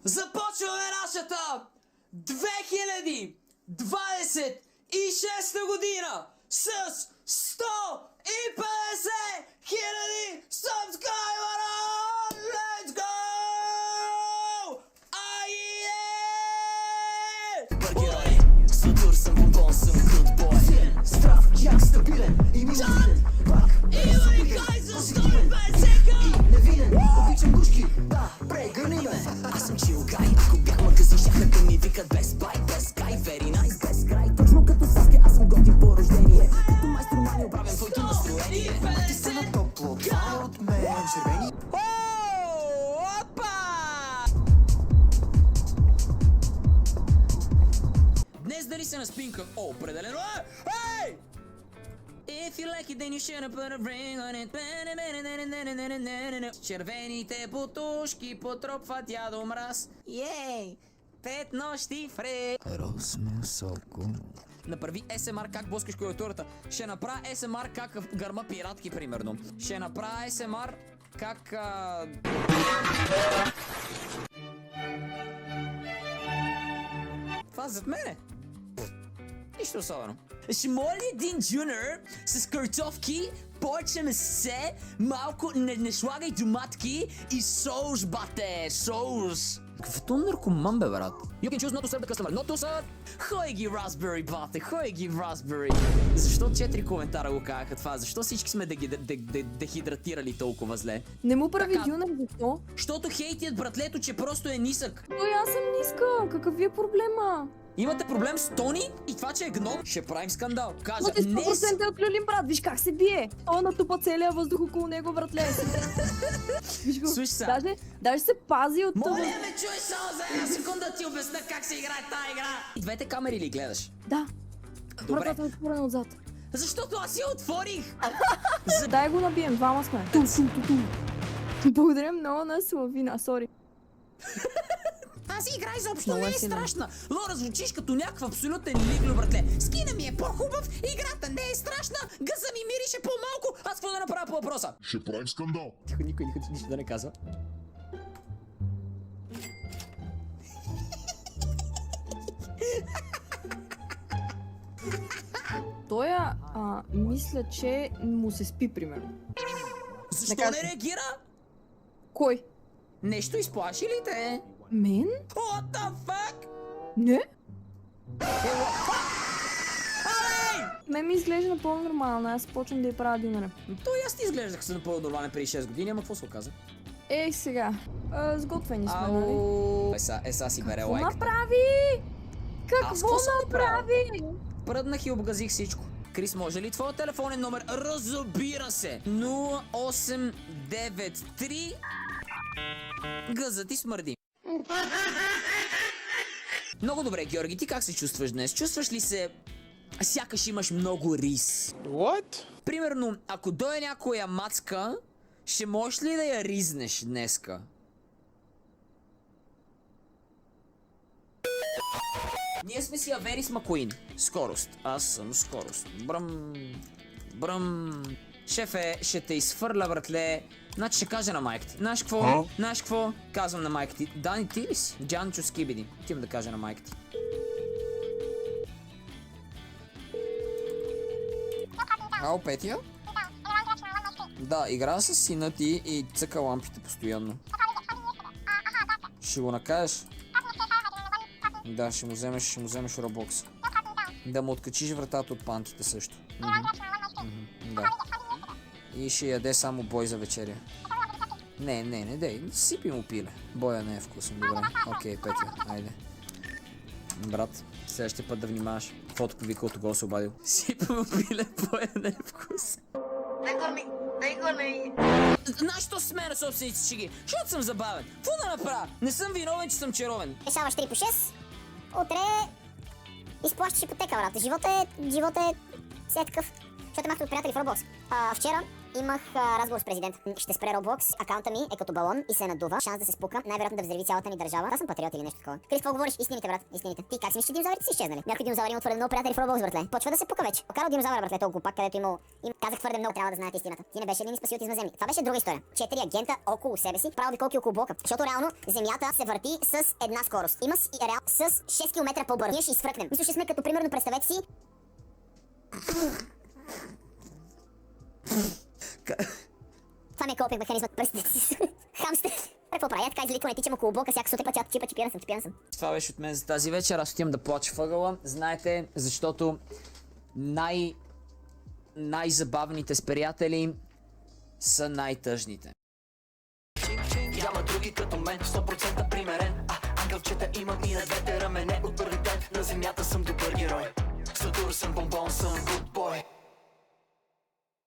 Започваме нашата 2026 година с 150 000 сабскрайбера! Let's go! Бургерой, сутур съм, бомбон съм, good boy. Здрав, як стабилен и милостивен. Пак, Има ли кой за 150 невинен, обичам гушки, да, прегърни ме. Аз съм чил гай, ако бях магазин, щяха да ми викат без бай, без гай, very nice, без край. Точно като Саски, аз съм готин по рождение. Като майстор мани оправям твоето настроение. Ти са на топло, това е от мен, червени. Опа! Днес дали се на спинка? О, определено е! Ей! If you like it, then you should have put a ring on it. Червените бутушки потропват ядо мраз. Ей! 5 нощи фре. Розмусоко. Направи SMR как блъскаш клавиатурата. Ще направя SMR как гърма пиратки, примерно. Ще направя SMR как... Това зад мене. Нищо особено. Ще моля един джунър с картофки, повече месе, малко не слагай доматки и соус, бате, соус. Каквото наркоман, бе, брат? You can choose not to serve the customer. Not to serve! Хой ги raspberry, бате, хой ги raspberry. Защо 4 коментара го казаха това? Защо всички сме дехидратирали толкова зле? Не му прави Така. дюнер, защо? Защото хейтят братлето, че просто е нисък. Той аз съм ниска, какъв ви е проблема? Имате проблем с Тони и това, че е гном? Ще правим скандал. Каза, Но ти не 100% е от Люлин, брат, виж как се бие. Той натупа целия въздух около него, братле. Виж го, Слушай сега. даже се пази от това. Моля ме, чуй само за една секунда ти обясня как се играе тази игра. И двете камери ли гледаш? Да, Добре. вратата е отворена отзад. Защото аз я отворих. Дай го набием, двама сме. Благодаря много на Славина, сори. Тази игра изобщо Много не е е силна. страшна. Лора, звучиш като някакъв абсолютен лигло, братле. Скина ми е по-хубав, играта не е страшна, гъза ми мирише по-малко. Аз какво да направя по въпроса? Ще правим скандал. Тихо, никой нищо да не казва. Той мисля, че му се спи, примерно. Защо Така не си. реагира? Кой? Нещо изплаши ли те? Мен? What the fuck? Не? Абей! Мен ми изглежда напълно нормално, аз почвам да я правя дюнера. Той аз ти изглеждах се напълно нормален преди 6 години, ама какво се оказа? Ей, сега. Сготвени сме, нали? Ау! Еса си бере Какво лайк. направи? Аз Какво какво съм направи? Пръднах и обгазих всичко. Крис, може ли твоя телефонен номер? Разбира се! 0893 Гъза ти смърди. Много добре, Георги, ти как се чувстваш днес? Чувстваш ли се сякаш имаш много рис? What? Примерно, ако дойде някоя мацка, ще можеш ли да я ризнеш днеска? Ние сме си Авери с Макуин. Скорост. Аз съм скорост. Бръм. Бръм. Шефе, ще те изфърля, братле. Значи ще кажа на майка ти. Знаеш какво? Знаеш какво? Казвам на майка ти. Дани, ти ли си? Джанчо Скибиди. Отивам да кажа на майка ти. Ало, Петя? Да, игра с сина ти и цъка лампите постоянно. Ще го накажеш? Да, ще му вземеш Roblox. Да му откачиш вратата от пантите също. Да. И ще яде само бой за вечеря. Не, дей, сипи му пиле. Боя не е вкусен, добре. Окей, Петя, айде. Брат, следващия път да внимаваш. Каквото повика от кого се обадил. Сипи му пиле, боя не е вкусен. Знаеш, що сме на собствените шеги? Защото съм забавен. Какво да направя? Не съм виновен, че съм чаровен. Решаваш 3 по 6, утре изплащаш ипотека, брат. Живота е все такъв. Защото имахте от приятели в Roblox. Вчера Имах разговор с президент. Ще спре Roblox, акаунта ми е като балон и се надува. Шанс да се спука, най-вероятно да взриви цялата ни държава. Аз съм патриот или нещо такова. Крис, какво говориш? Истините, брат, истините. Ти как си мислиш, че динозаврите са изчезнали? Някои динозаври имат твърде много приятели в Roblox, братле. Почва да се пука вече. Покарал динозавра, братле, толкова пак, където имал. Им казах твърде много, трябва да знаете истината. Ти не беше ли ни спаси от извънземни? Това беше друга история. 4 агента около себе си, правил обиколки около блока. Защото реално Земята се върти с една скорост. Има и реал с 6 км по-бързо. Ние ще изфръкнем. Мисля, че сме като примерно, представете си. Това ми е копинг механизмът. Представете си. Хамстер. Какво правя? Така изликване, тичам около блока, всяка сутрин път чипиран съм. Това беше от мен за тази вечер. Аз отивам да плача въгъла. Знаете, защото най-забавните с приятели са най-тъжните. Няма други като мен, 100% примерен. Ангелчета имам и на двете рамене. От първи ден на земята съм добър герой. Сатур съм, бомбон съм,